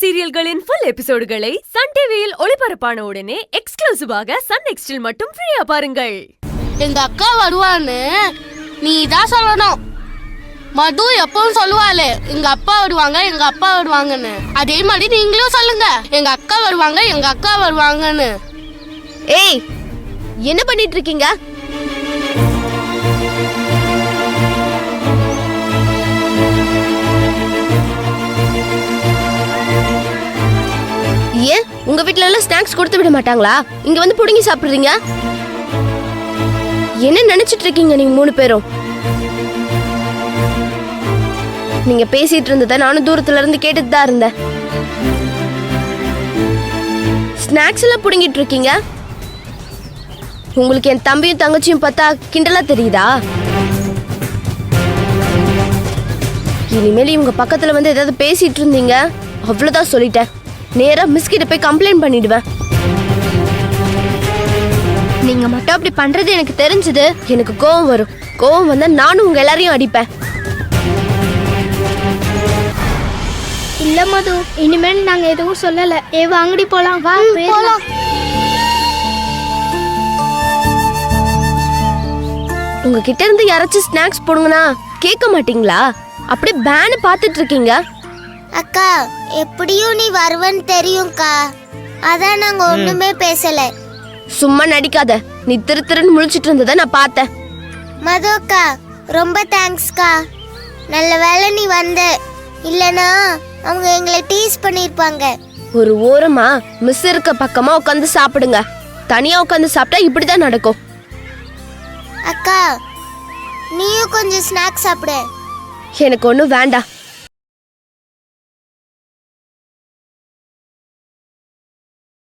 சீரியல்களின் full எபிசோடுகளை Sun டிவியில் ஒளிபரப்பான உடனே எக்ஸ்க்ளூசிவாக சன் நெக்ஸ்டில் மட்டும் ஃப்ரீயா பாருங்கள். எங்க அக்கா வருவான்னு நீ தான் சொல்லணும். மது எப்பவும் சொல்லுவாளே எங்க அப்பா வருவாங்க எங்க அப்பா வருவாங்கன்னு, அதே மாதிரி நீங்களும் சொல்லுங்க எங்க அக்கா வருவாங்க எங்க அக்கா வருவாங்கன்னு. ஏய், என்ன பண்ணிட்டு இருக்கீங்க? ஏன் உங்க வீட்ல எல்லாம் ஸ்நாக்ஸ் கொடுத்து விட மாட்டாங்களா? இங்க வந்து புடுங்கி சாப்பிடுறீங்க. என்ன நினைச்சிட்டு இருக்கீங்க நீங்க மூணு பேரும்? நீங்க பேசிட்டு இருந்தத நானும் தூரத்துல இருந்து கேட்டுட்டு தான் இருந்தேன். ஸ்நாக்ஸ் எல்லாம் புடுங்கிட்டு இருக்கீங்க. உங்களுக்கு என் தம்பியும் தங்கச்சியும் பார்த்தா கிண்டலா தெரியுதா? இனிமேல் இவங்க பக்கத்துல வந்து ஏதாவது பேசிட்டு இருந்தீங்க அவ்வளவுதான், சொல்லிட்டேன். நேரா மிஸ் கிட்ட போய் கம்ப்ளைண்ட் பண்ணிடுவேன். நீங்க மட்டும் அப்படி பண்றது எனக்கு தெரிஞ்சது எனக்கு கோவம் வரும். கோவம் வந்தா நானும் உங்க எல்லாரையும் அடிப்பேன். இல்ல மது, இனிமேல் நாங்க எதுவும் சொல்லல. வாங்கடி போலாம், வா போலாம். உங்ககிட்ட இருந்து யாராச்சும் ஸ்நாக்ஸ் போடுங்கனா கேட்க மாட்டீங்களா? அப்படியே பேனு பாத்துட்டு இருக்கீங்க. அக்கா, எப்படியும் நீ வருவன்னு தெரியும்க்கா, அதான் நாங்க ஒண்ணுமே பேசல. சும்மா நடிக்காத. நீ திருன்னு முழிச்சிட்டு இருந்தத நான் பார்த்தேன். மது அக்கா, ரொம்ப தேங்க்ஸ்க்கா. நல்ல வேளை நீ வந்த, இல்லனா அவங்க எங்களை டீஸ் பண்ணிருப்பாங்க. ஒரு ஓரமா மிஸ் இருக்க பக்கமா உட்காந்து சாப்பிடுங்க. தனியா உட்காந்து சாப்பிட்டா இப்படிதான் நடக்கும். அக்கா, நீயும் கொஞ்சம் ஸ்நாக்ஸ் சாப்பிடு. எனக்கு ஒன்றும் வேண்டாம்.